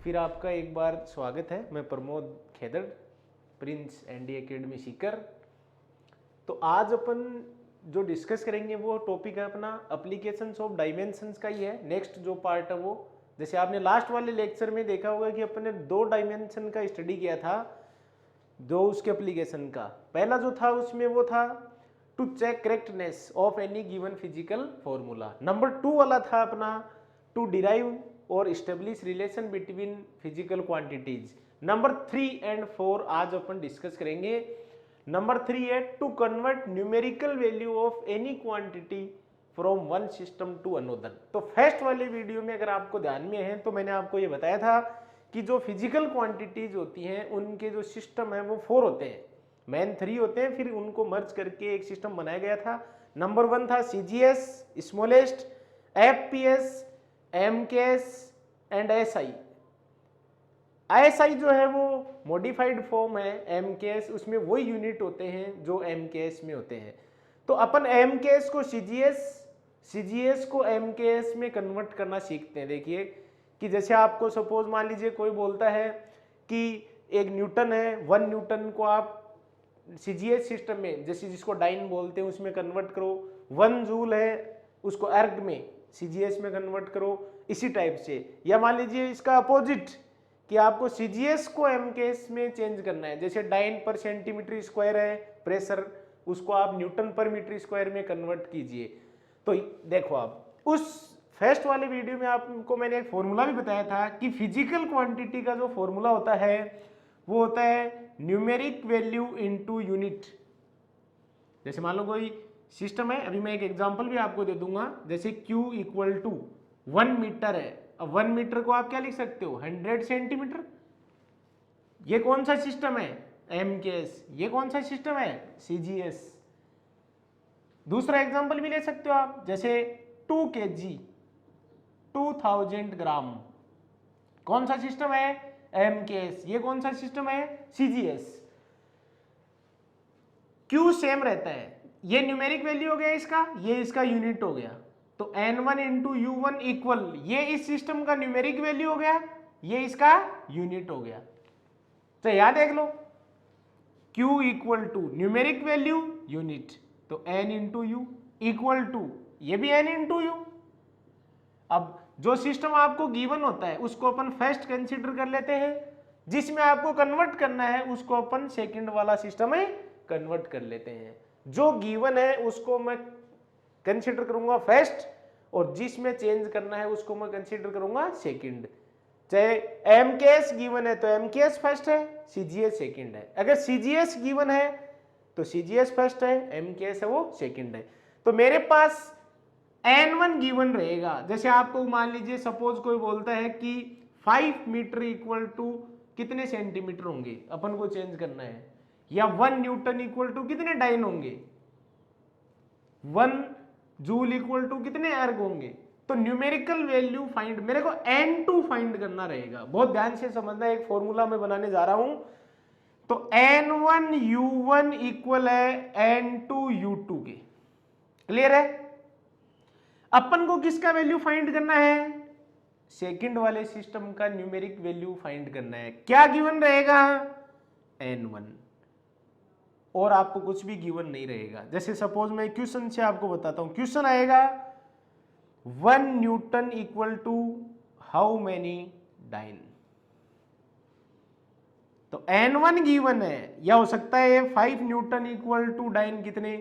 फिर आपका एक बार स्वागत है। मैं Pramod Khedar, prince ND academy Sikar. तो आज अपन जो डिस्कस करेंगे वो टॉपिक है अपना एप्लीकेशंस ऑफ डायमेंशंस का ही है। नेक्स्ट जो पार्ट है वो, जैसे आपने लास्ट वाले लेक्चर में देखा होगा कि अपन ने 2 डायमेंशन का स्टडी किया था, जो उसके एप्लीकेशन का पहला जो था उसमें वो था to check correctness of any given physical formula. Number 2 वाला था अपना टू डिराइव और establish relation between physical quantities. Number 3 and 4 आज अपन डिस्कस करेंगे। नंबर 3 है to convert numerical value of any quantity from one system to another. तो first वाले वीडियो में अगर आपको ध्यान में है तो मैंने आपको ये बताया था कि जो फिजिकल क्वांटिटीज होती हैं उनके जो सिस्टम है वो 4 होते हैं, मेन 3 होते हैं, फिर उनको मर्ज करके एक सिस्टम बनाया गया था। नंबर 1 था CGS, smallest, FPS, MKS and SI. SI जो है वो मॉडिफाइड फॉर्म है एमकेएस, उसमें वही यूनिट होते हैं जो एमकेएस में होते हैं। तो अपन एमकेएस को सीजीएस, सीजीएस को एमकेएस में कन्वर्ट करना सीखते हैं। देखिए कि जैसे आपको सपोज मान लीजिए कोई बोलता है कि 1 न्यूटन है, 1 न्यूटन को आप सीजीएस सिस्टम में, जैसे जिसको डाइन बोलते हैं, उसमें कन्वर्ट करो। 1 जूल है उसको अर्ग में सीजीएस में कन्वर्ट करो, इसी टाइप से। या मान लीजिए इसका अपोजिट कि आपको सीजीएस को एमकेएस में चेंज करना है, जैसे डाइन पर सेंटीमीटर स्क्वायर है प्रेशर, उसको आप न्यूटन पर मीटर स्क्वायर में कन्वर्ट कीजिए। तो देखो आप उस फर्स्ट वाले वीडियो में आपको मैंने एक फॉर्मूला भी बताया था कि फिजिकल क्वांटिटी का जो फॉर्मूला होता है वो होता है न्यूमेरिक वैल्यू इनटू यूनिट। जैसे मान लो कोई सिस्टम है, अभी मैं एक एग्जांपल भी आपको दे दूंगा, जैसे Q इक्वल टू 1 मीटर है। अब 1 मीटर को आप क्या लिख सकते हो, 100 सेंटीमीटर। ये कौन सा सिस्टम है, एमकेएस। ये कौन सा सिस्टम है, सीजीएस। दूसरा एग्जांपल भी ले सकते हो आप, जैसे 2 kg 2000 ग्राम, कौन सा सिस्टम है, एमकेएस। ये कौन सा सिस्टम है, सीजीएस। Q सेम रहता है, ये न्यूमेरिक वैल्यू हो गया इसका, ये इसका यूनिट हो गया। तो N1 इंटू U1 इक्वल, ये इस सिस्टम का न्यूमेरिक वैल्यू हो गया, ये इसका यूनिट हो गया। तो याद देख लो, Q equal to numeric value unit, तो N into u equal to, ये भी N इंटू यू। अब जो सिस्टम आपको गिवन होता है उसको अपन फर्स्ट कंसीडर कर लेते हैं, जिसमें आपको कन्वर्ट करना है उसको अपन सेकंड वाला सिस्टम में कन्वर्ट कर लेते हैं। जो गिवन है उसको मैं कंसीडर करूंगा फर्स्ट, और जिसमें चेंज करना है उसको मैं कंसीडर करूंगा सेकंड। चाहे एमकेएस गिवन है तो एमकेएस फर्स्ट है, सीजीएस सेकंड है। अगर सीजीएस गिवन है तो सीजीएस फर्स्ट है, एमकेएस है वो सेकंड है। तो मेरे पास N1 गिवन रहेगा। जैसे आपको मान लीजिए सपोज कोई बोलता है कि 5 मीटर इक्वल टू कितने सेंटीमीटर होंगे, अपन को चेंज करना है। या 1 न्यूटन इक्वल टू कितने डाइन होंगे, 1 जूल इक्वल टू कितने अर्ग होंगे। तो न्यूमेरिकल वैल्यू फाइंड, मेरे को N2 फाइंड करना रहेगा। बहुत ध्यान से समझना, एक फॉर्मूला मैं बनाने जा रहा हूं। तो N1 U1 इक्वल है N2 U2 के। क्लियर है। अपन को किसका वैल्यू फाइंड करना है, सेकंड वाले सिस्टम का न्यूमेरिक वैल्यू फाइंड करना है। क्या गिवन रहेगा, N1, और आपको कुछ भी गिवन नहीं रहेगा। जैसे सपोज मैं क्वेश्चन से आपको बताता हूं, क्वेश्चन आएगा 1 newton equal to how many dyne. तो N1 गिवन है, या हो सकता है 5 न्यूटन इक्वल टू डाइन कितने,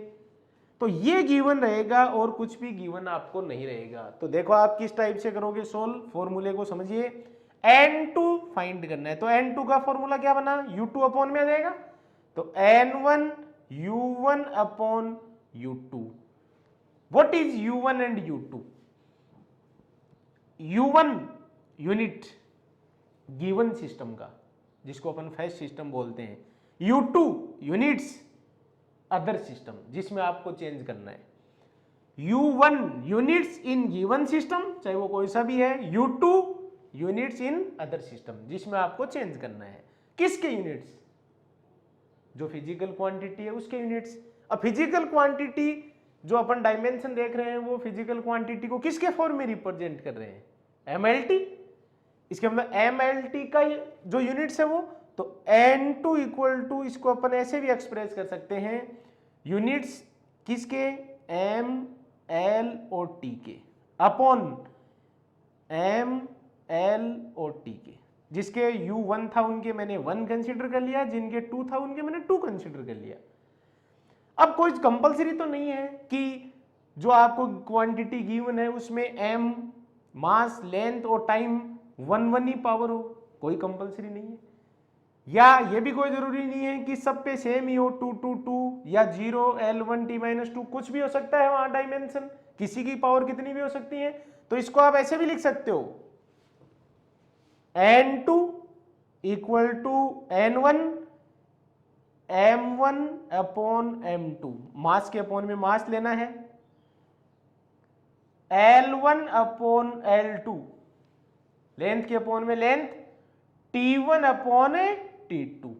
तो ये गिवन रहेगा और कुछ भी गिवन आपको नहीं रहेगा। तो देखो आप किस टाइप से करोगे सोल्व, फॉर्मूले को समझिए। N2 फाइंड करना है, तो N2 का फॉर्मूला क्या बना, U2 अपॉन में आ जाएगा। तो N1 U1 upon U2। What is U1 and U2, U1 unit given system का, जिसको अपन फर्स्ट सिस्टम बोलते हैं। U2 यूनिट्स अदर सिस्टम, जिसमें आपको चेंज करना है। U1 units in given system, चाहे वो कोई सा भी है। U2 units in other system, जिसमें आपको चेंज करना है। किसके यूनिट्स, जो फिजिकल क्वांटिटी है उसके यूनिट्स। अब फिजिकल क्वांटिटी जो अपन डायमेंशन देख रहे हैं वो फिजिकल क्वांटिटी को किसके फॉर्म में रिप्रेजेंट कर रहे हैं, एमएलटी। इसके मतलब mLT का जो यूनिट्स है वो, तो N2 इक्वल टू, इसको अपन ऐसे भी एक्सप्रेस कर सकते हैं, यूनिट्स किसके, M L और T के अपॉन M L और T के। जिसके U1 था उनके मैंने 1 कंसिडर कर लिया, जिनके 2 था उनके मैंने 2 कंसिडर कर लिया। अब कोई कंपलसरी तो नहीं है कि जो आपको क्वांटिटी गिवन है उसमें m मास लेंथ और टाइम 1 ही पावर हो, कोई कंपलसरी नहीं है। या ये भी कोई जरूरी नहीं है कि सब पे सेम ही हो, 2 2 2 या 0 L1 T-2, कुछ भी हो सकता है वहां डायमेंशन, किसी की पावर कितनी भी हो सकती है। तो इसको आप ऐसे भी लिख सकते हो, N2 equal to N1 M1 upon M2, मास के अपॉन में मास लेना है, L1 अपॉन L2 लेंथ के अपॉन में लेंथ, T1 अपॉन T2।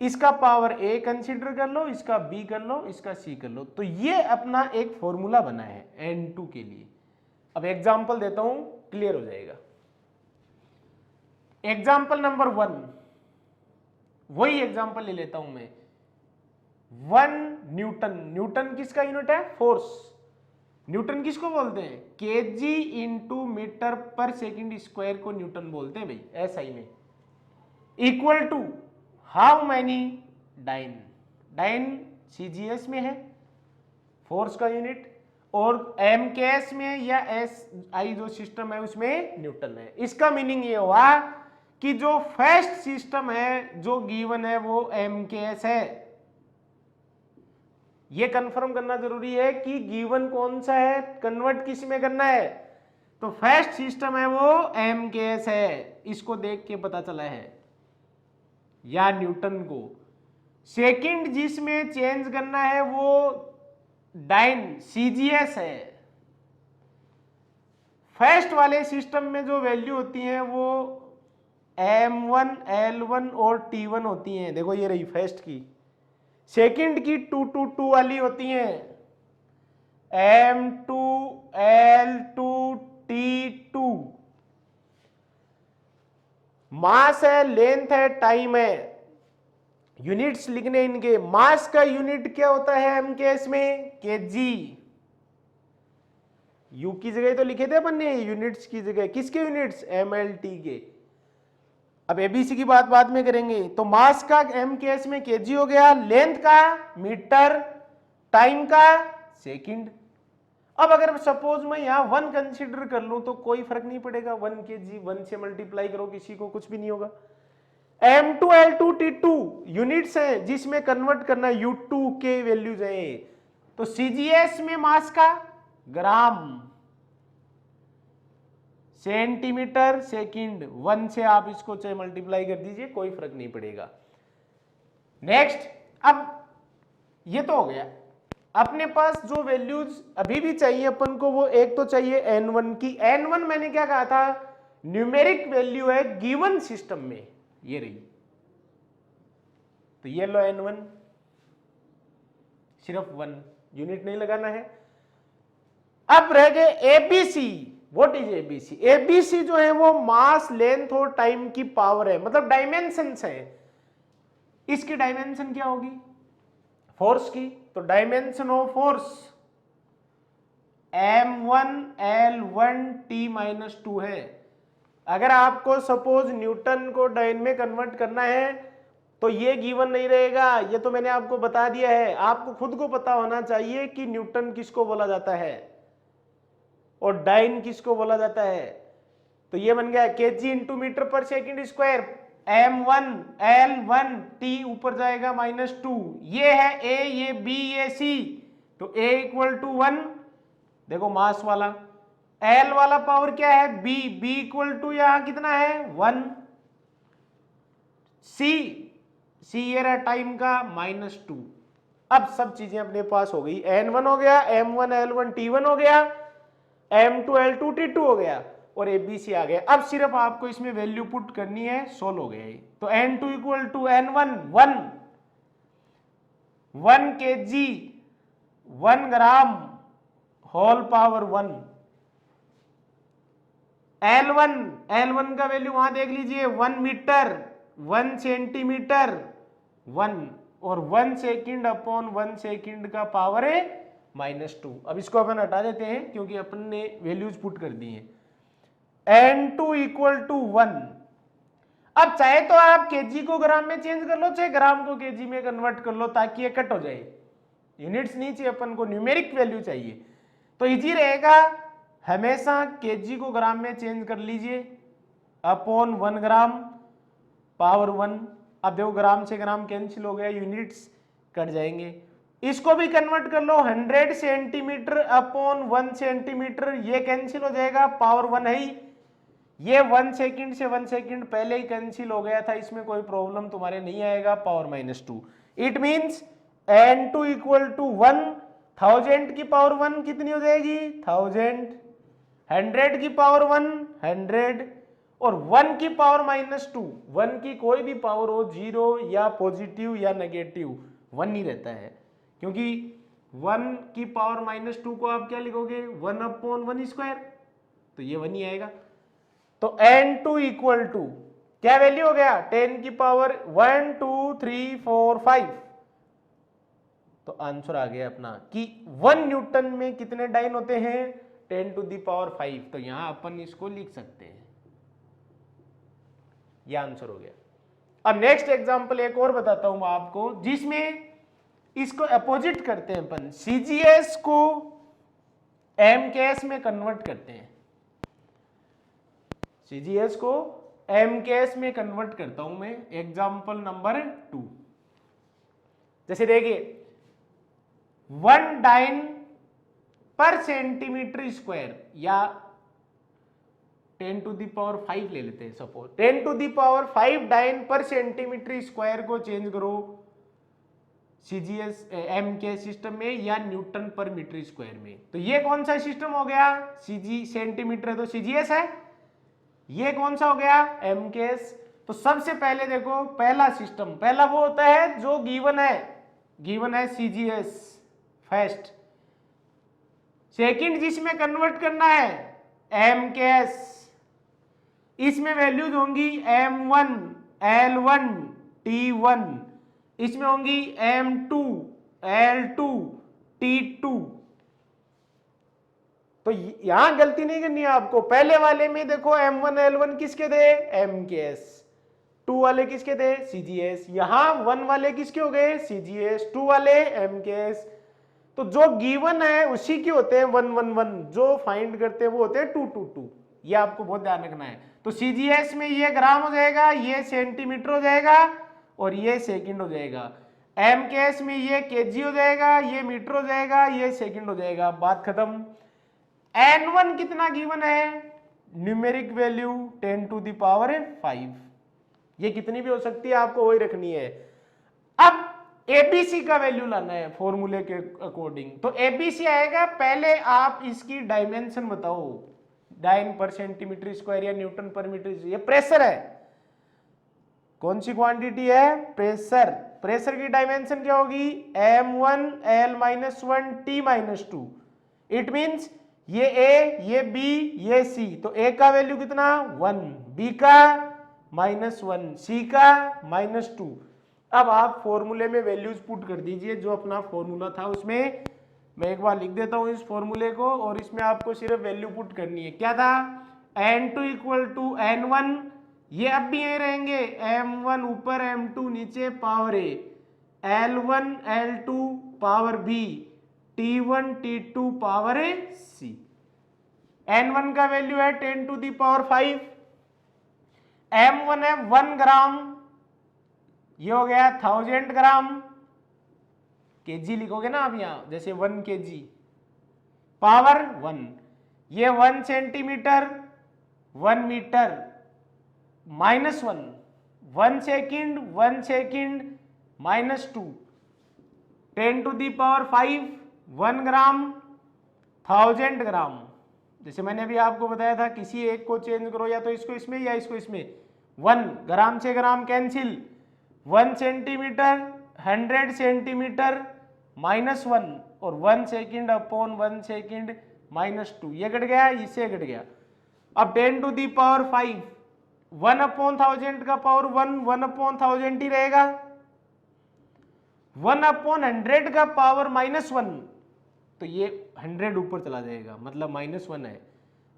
इसका पावर A कंसीडर कर लो, इसका B कर लो, इसका C कर लो। तो ये अपना एक फॉर्मूला बना है N2 के लिए। अब एग्जांपल देता हूं, क्लियर हो जाएगा। एग्जांपल नंबर 1, वही एग्जांपल ले लेता हूं मैं। 1 न्यूटन, न्यूटन किसका यूनिट है, फोर्स। न्यूटन किसको बोलते हैं, केजी इंटू मीटर पर सेकंड स्क्वायर को न्यूटन बोलते हैं भाई, एसआई में। Equal to how many dyne, dyne CGS में है फोर्स का यूनिट, और एमकेएस में या एसआई जो सिस्टम है उसमें न्यूटन है। इसका मीनिंग ये हुआ कि जो फर्स्ट सिस्टम है जो गिवन है वो एमकेएस है। ये कंफर्म करना जरूरी है कि गिवन कौन सा है, कन्वर्ट किस में करना है। तो फर्स्ट सिस्टम है वो एमकेएस है, इसको देख के पता चला है, या न्यूटन को। सेकंड जिसमें चेंज करना है वो डाइन सीजीएस है। फर्स्ट वाले सिस्टम में जो वैल्यू होती है वो M1 L1 और T1 होती हैं, देखो ये रही फर्स्ट की। सेकंड की 2 2 2 वाली होती हैं, M2 L2 T2। मास है, लेंथ है, टाइम है, यूनिट्स लिखने इनके। मास का यूनिट क्या होता है एमकेएस में, केजी। यू की जगह तो लिखे थे अपन ने, यूनिट्स की जगह किसके यूनिट्स, एमएलटी के। अब एबीसी की बात बाद में करेंगे। तो मास का एमकेएस में केजी हो गया, लेंथ का मीटर, टाइम का सेकंड। अब अगर सपोज मैं यहां 1 कंसीडर कर लूं तो कोई फर्क नहीं पड़ेगा, 1 केजी 1 से मल्टीप्लाई करो किसी को कुछ भी नहीं होगा। M2 L2 T2 यूनिट्स हैं जिसमें कन्वर्ट करना U2 के वैल्यूज हैं। तो सीजीएस में मास का ग्राम, सेंटीमीटर, सेकंड, 1 से आप इसको चाहे मल्टीप्लाई कर दीजिए, कोई फर्क नहीं पड़ेगा। नेक्स्ट, अब ये तो हो गया। अपने पास जो वैल्यूज अभी भी चाहिए अपन को, वो एक तो चाहिए N1 की। N1 मैंने क्या कहा था, न्यूमेरिक वैल्यू है गिवन सिस्टम में, ये रही। तो ये लो N1, सिर्फ 1 यूनिट नहीं लगाना है। अब रह गए ABC. What is ABC, ABC जो है वो मास, लेंथ और टाइम की पावर है, मतलब डायमेंशंस है। इसकी डायमेंशन क्या होगी, फोर्स की। तो dimension of force M1 L1 T-2 है। अगर आपको सपोज न्यूटन को डाइन में कन्वर्ट करना है तो ये गिवन नहीं रहेगा, ये तो मैंने आपको बता दिया है। आपको खुद को पता होना चाहिए कि न्यूटन किसको बोला जाता है और डाइन किसको बोला जाता है। तो ये बन गया केजी इंटू मीटर पर second square, M1 L1 T ऊपर जाएगा -2। ये है A, ये B, ये C। तो A इक्वल टू 1, देखो मास वाला। L वाला पावर क्या है, B, B इक्वल टू यहां कितना है 1। C ये रहा टाइम का -2। अब सब चीजें अपने पास हो गई, N1 हो गया, M1 L1 T1 हो गया, M2 L2 T2 हो गया, और ABC आ गया। अब सिर्फ आपको इसमें वैल्यू पुट करनी है, सोल्व हो गया। तो N2 equal to N1 1 kg 1 gram whole power 1। L1 का वैल्यू वहां देख लीजिए 1 मीटर 1 सेंटीमीटर 1 और 1 सेकेंड अपॉन 1 सेकेंड का पावर है -2। अब इसको अपन हटा देते हैं क्योंकि अपन ने वैल्यूज पुट कर दी हैं। N2 equal to 1। अब चाहे तो आप केजी को ग्राम में चेंज कर लो, चाहे ग्राम को केजी में कन्वर्ट कर लो, ताकि ये कट हो जाए। यूनिट्स नहीं चाहिए अपन को, न्यूमेरिक वैल्यू चाहिए। तो इजी रहेगा, हमेशा केजी को ग्राम में चेंज कर लीजिए, अपॉन 1 ग्राम पावर 1। अब देखो ग्राम से ग्राम कैंसिल हो गया, यूनिट्स कट जाएंगे। इसको भी कन्वर्ट कर लो, 100 सेंटीमीटर अपॉन 1 सेंटीमीटर, ये कैंसिल हो जाएगा, पावर 1 है ही। ये 1 सेकंड से 1 सेकंड पहले ही कैंसिल हो गया था, इसमें कोई प्रॉब्लम तुम्हारे नहीं आएगा, power -2। It means N2 equal to 1। 1000 की पावर 1 कितनी हो जाएगी? 1000। 100 की पावर 1 100 और 1 की पावर -2। 1 की कोई भी पावर हो, 0 या पॉजिटिव या नेगेटिव, 1 नहीं रहता है, क्योंकि 1 की पावर -2 को आप क्या लिखोगे? 1 अपॉन 1 स्क्वायर, तो ये 1 ही आएगा। तो N2 इक्वल टू क्या वैल्यू हो गया? 10 की पावर 1 2 3 4 5। तो आंसर आ गया अपना कि 1 न्यूटन में कितने डाइन होते हैं? 10 टू दी पावर 5। तो यहां अपन इसको लिख सकते हैं, यह आंसर हो गया। अब नेक्स्ट एग्जांपल एक और बताता हूं मैं आपको, जिसमें इसको अपोजिट करते हैं अपन, सीजीएस को एमकेएस में कन्वर्ट करते हैं। सीजीएस को एमकेएस में कन्वर्ट करता हूं मैं, एग्जांपल नंबर 2। जैसे देखिए 1 डाइन पर सेंटीमीटर स्क्वायर, या 10 टू दी पावर 5 ले लेते हैं suppose. 10 to the power 5 dyne पर सेंटीमीटर स्क्वायर को चेंज करो सीजीएस एम के सिस्टम में या न्यूटन पर मीटर स्क्वायर में। तो ये कौन सा सिस्टम हो गया? सीजी सेंटीमीटर है तो सीजीएस है। ये कौन सा हो गया? एमकेएस। तो सबसे पहले देखो, पहला सिस्टम, पहला वो होता है जो गिवन है सीजीएस फर्स्ट। सेकंड जिसमें कन्वर्ट करना है एमकेएस, इसमें वैल्यूज होंगी M1 L1 T1, इसमें होंगी M2 L2 T2। तो यहां गलती नहीं करनी है आपको, पहले वाले में देखो M1 L1 किसके थे? एमकेएस। 2 वाले किसके थे? सीजीएस। यहां 1 वाले किसके हो गए? सीजीएस। 2 वाले एमकेएस। तो जो गिवन है उसी के होते हैं 1 1 1, जो फाइंड करते हैं वो होते हैं 2 2 2। ये आपको बहुत ध्यान रखना है। तो सीजीएस में ये ग्राम हो जाएगा, ये सेंटीमीटर हो जाएगा और ये सेकंड हो जाएगा। एमकेएस में ये केजी हो जाएगा, ये मीटर हो जाएगा, ये सेकंड हो जाएगा। बात खत्म। N1 कितना गिवन है? Numeric value 10 to the power 5। ये कितनी भी हो सकती है, आपको वही रखनी है। अब एबीसी का वैल्यू लाना है फॉर्मूले के अकॉर्डिंग। तो एबीसी आएगा, पहले आप इसकी डायमेंशन बताओ, डाइन पर सेंटीमीटर स्क्वायर या न्यूटन पर मीटर। ये प्रेशर है, कौन सी क्वांटिटी है? प्रेशर। प्रेशर की डायमेंशन क्या होगी? M1 L-1 T-2। It means ये A, ये B, ये C। तो A का वैल्यू कितना? 1, B का -1, C का -2। अब आप फॉर्मूले में वैल्यूज पुट कर दीजिए, जो अपना फॉर्मूला था उसमें। मैं एक बार लिख देता हूं इस फॉर्मूले को, और इसमें आपको सिर्फ वैल्यू पुट करनी है। क्या था? N2 इक्वल टू N1, ये अब भी यही रहेंगे, M1 ऊपर M2 नीचे power A, L1 L2 power B, T1 T2 power C। N1 का वैल्यू है 10 टू दी पावर 5, M1 है 1 ग्राम, ये हो गया 1000 ग्राम। केजी लिखोगे ना आप यहां, जैसे 1 केजी पावर 1। ये 1 centimetre 1 metre -1, 1 second 1 second -2, 10 to the power 5, 1 gram 1000 gram. जैसे मैंने अभी आपको बताया था, किसी एक को चेंज करो, या तो इसको इसमें या इसको इसमें। 1 ग्राम से ग्राम कैंसिल, 1 सेंटीमीटर 100 सेंटीमीटर -1 और 1 सेकंड अपॉन 1 सेकंड -2, ये घट गया, इससे घट गया। अब 10 टू दी पावर 5, 1/1000 का पावर 1/1000 ही रहेगा। 1/100 का पावर -1, तो ये 100 ऊपर चला जाएगा, मतलब -1 है।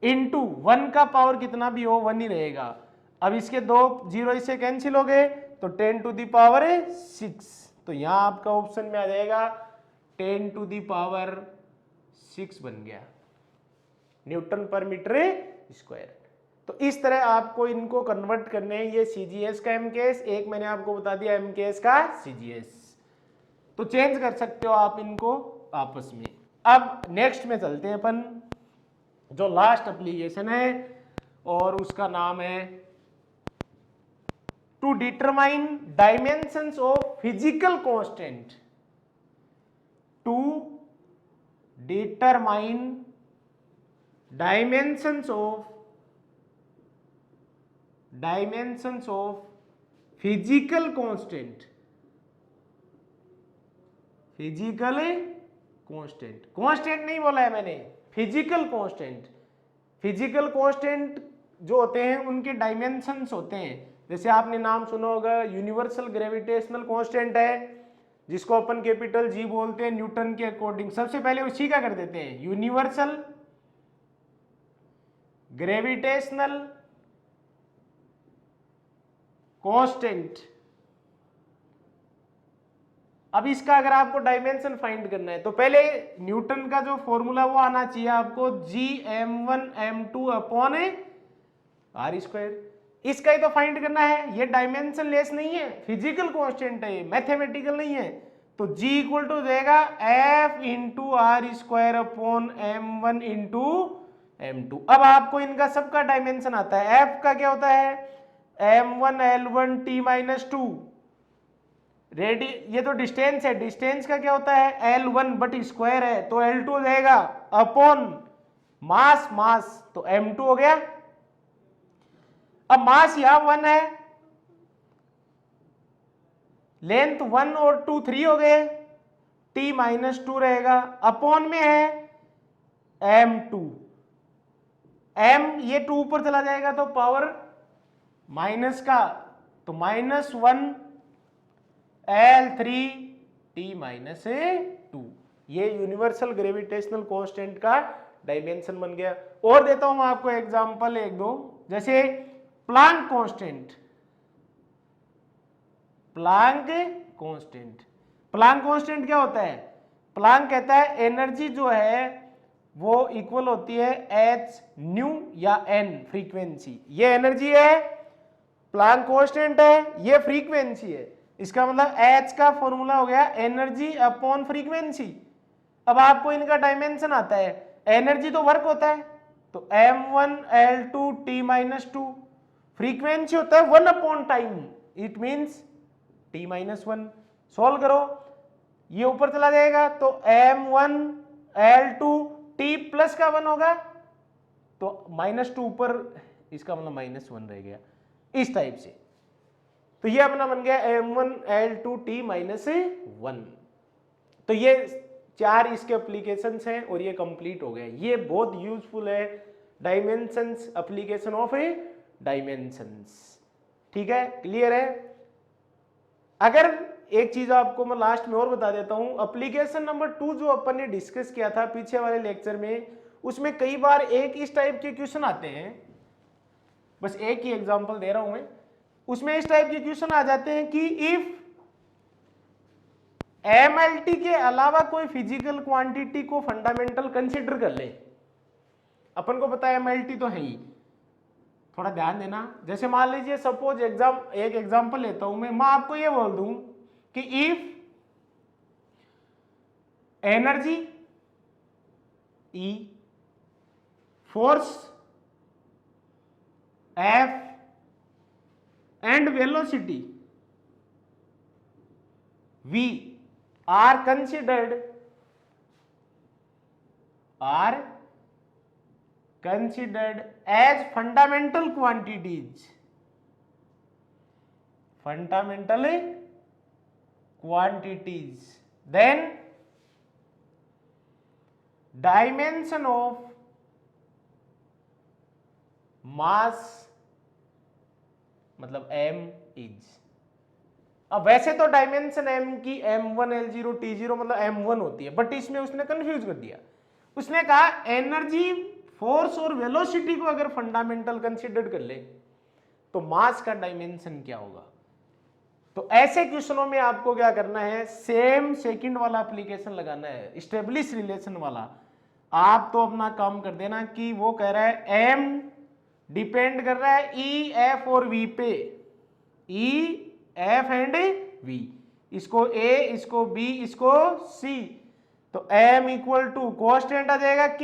इंटू 1 का पावर कितना भी हो 1 ही रहेगा। अब इसके 2 जीरो इससे कैंसिल हो गए, तो 10 टू दी पावर 6, तो यहां आपका ऑप्शन में आ जाएगा 10 टू दी पावर 6 बन गया न्यूटन पर मीटर स्क्वायर। तो इस तरह आपको इनको कन्वर्ट करने हैं, ये सीजीएस का एमकेएस, एक मैंने आपको बता दिया एमकेएस का सीजीएस, तो चेंज कर सकते हो आप इनको आपस में। अब नेक्स्ट में चलते हैं अपन, जो लास्ट एप्लीकेशन है और उसका नाम है to determine dimensions of physical constant, to determine dimensions of physical constant, physical constant, constant नहीं बोला है मैंने, फिजिकल कांस्टेंट। फिजिकल कांस्टेंट जो होते हैं उनके डायमेंशंस होते हैं, जैसे आपने नाम सुना होगा यूनिवर्सल ग्रेविटेशनल कांस्टेंट है, जिसको अपन कैपिटल जी बोलते हैं न्यूटन के अकॉर्डिंग। सबसे पहले उसी का कर देते हैं, यूनिवर्सल ग्रेविटेशनल कांस्टेंट। अब इसका अगर आपको डायमेंशन फाइंड करना है तो पहले न्यूटन का जो फॉर्मूला वो आना चाहिए आपको, Gm1m2/r²। इसका ही तो फाइंड करना है, ये डायमेंशन लेस नहीं है, फिजिकल कांस्टेंट है, मैथमेटिकल नहीं है। तो G इक्वल टू देगा F×r²/m1×m2। अब आपको इनका सबका डायमेंशन आता है। F का क्या होता है, m1l1t-2। रेडी, ये तो डिस्टेंस है, डिस्टेंस का क्या होता है L1 बट स्क्वायर है, तो L2 हो जाएगा अपॉन मास, मास तो M2 हो गया। अब मास यहां 1 है, लेंथ 1 और 2 3 हो गए, t-2 रहेगा, अपॉन में है M2। M ये 2 ऊपर चला जाएगा तो पावर माइनस का, तो -1l3t-2, ये यूनिवर्सल ग्रेविटेशनल कांस्टेंट का डायमेंशन बन गया। और देता हूं मैं आपको एग्जांपल एक दो, जैसे Planck constant. Planck constant, Planck constant क्या होता है, प्लांक कहता है एनर्जी जो है वो इक्वल होती है एच न्यू या एन फ्रीक्वेंसी। ये एनर्जी है, प्लांक कांस्टेंट है, ये फ्रीक्वेंसी है। इसका मतलब एच का फॉर्मूला हो गया एनर्जी अपॉन फ्रीक्वेंसी। अब आपको इनका डायमेंशन आता है, एनर्जी तो वर्क होता है, तो m1l2t-2, फ्रीक्वेंसी होता है 1 time, it means t-1। Solve करो, ये ऊपर चला जाएगा तो m1l2t प्लस का 1 होगा, तो -2 ऊपर, इसका मतलब -1 रह गया, इस टाइप से। तो ये अपना बन गया m1l2t-1। तो ये 4 इसके एप्लीकेशंस हैं और ये कंप्लीट हो गए। ये बहुत यूजफुल है, dimensions, application of A dimensions. ठीक है, क्लियर है। अगर एक चीज आपको मैं लास्ट में और बता देता हूं, एप्लीकेशन नंबर 2 जो अपन ने डिस्कस किया था पीछे वाले लेक्चर में, उसमें कई बार एक इस टाइप के क्वेश्चन आते हैं, बस एक ही एग्जांपल दे रहा हूं मैं, उसमें इस टाइप के क्वेश्चन आ जाते हैं कि इफ एमएलटी के अलावा कोई फिजिकल क्वांटिटी को फंडामेंटल कंसीडर कर ले। अपन को पता है एमएलटी तो है ही, थोड़ा ध्यान देना। जैसे मान लीजिए सपोज एक एग्जांपल लेता हूं मैं आपको ये बोल दूं कि if energy E, force F and velocity V are considered as fundamental quantities, then dimension of मास मतलब m इज। अब वैसे तो डायमेंशन m की m1 l0 t0 मतलब m1 होती है, बट इसमें उसने कंफ्यूज कर दिया। उसने कहा एनर्जी, फोर्स और वेलोसिटी को अगर फंडामेंटल कंसीडर कर ले तो मास का डायमेंशन क्या होगा। तो ऐसे क्वेश्चनों में आपको क्या करना है, सेम सेकंड वाला एप्लीकेशन लगाना है, स्टेब्लिश रिलेशन वाला। आप तो अपना काम कर देना कि वो कह रहा है m डिपेंड कर रहा है ई एफ और वी पे, ई एफ एंड वी, इसको a, इसको b, इसको c। तो m इक्वल टू कॉन्स्टेंट आ जाएगा k,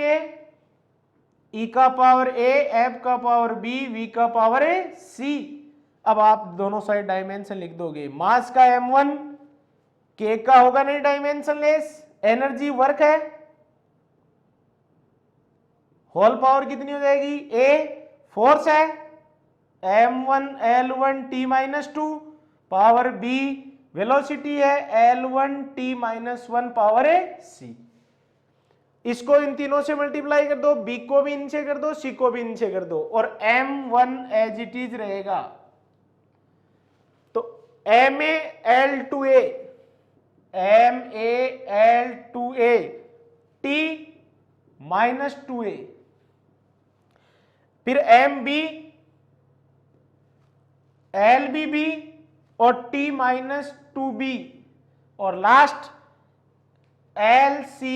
e का पावर a, f का पावर b, v का पावर c। अब आप दोनों साइड डायमेंशन लिख दोगे, मास का m1 k का होगा नहीं डायमेंशनलेस, एनर्जी वर्क है, होल पावर कितनी हो जाएगी a, फोर्स है m1 l1 t minus 2 power b, velocity है l1 t minus 1 power c। इसको इन तीनों से मल्टीप्लाई कर दो, b को भी इनसे कर दो, c को भी इनसे कर दो, और m1 एज इट इज रहेगा। तो ma l2a, ma l2a t minus 2a, फिर mb lbb और t माइनस 2b, और last lc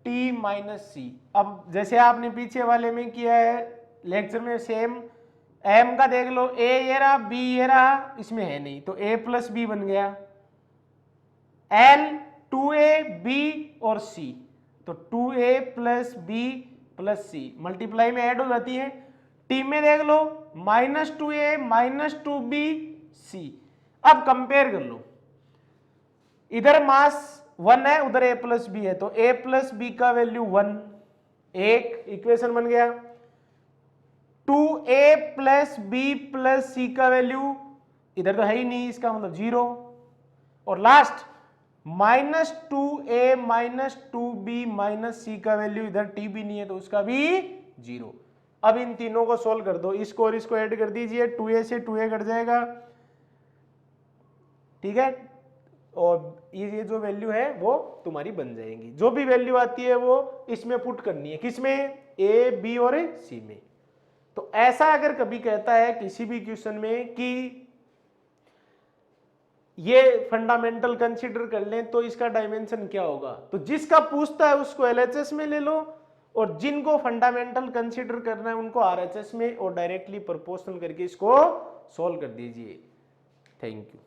t minus c। अब जैसे आपने पीछे वाले में किया है लेक्चर में सेम, m का देख लो, a ये रहा, b ये रहा, इसमें है नहीं, तो a प्लस b बन गया, l 2a b और c, तो 2a plus b plus c multiply में ऐड हो जाती है। t में देख लो minus 2a minus 2b c। अब कंपेयर कर लो, इधर मास 1 है, उधर a प्लस b है, तो a प्लस b का वैल्यू 1, एक इक्वेशन बन गया। 2a plus b plus c का वैल्यू इधर तो है ही नहीं, इसका मतलब 0, और last minus 2a minus 2b minus c का वैल्यू इधर t भी नहीं है, तो उसका भी 0। अब इन तीनों को सोल्व कर दो, इसको और इसको ऐड कर दीजिए, 2a से 2a कट जाएगा, ठीक है, और ये जो वैल्यू है वो तुम्हारी बन जाएगी। जो भी वैल्यू आती है वो इसमें पुट करनी है, किसमें, a b और c में। तो ऐसा अगर कभी कहता है किसी भी क्वेश्चन में कि ये फंडामेंटल कंसीडर कर लें तो इसका डायमेंशन क्या होगा, तो जिसका पूछता है उसको LHS में ले लो, और जिनको फंडामेंटल कंसीडर करना है उनको RHS में, और डायरेक्टली प्रोपोर्शनल करके इसको सॉल्व कर दीजिए। Thank you.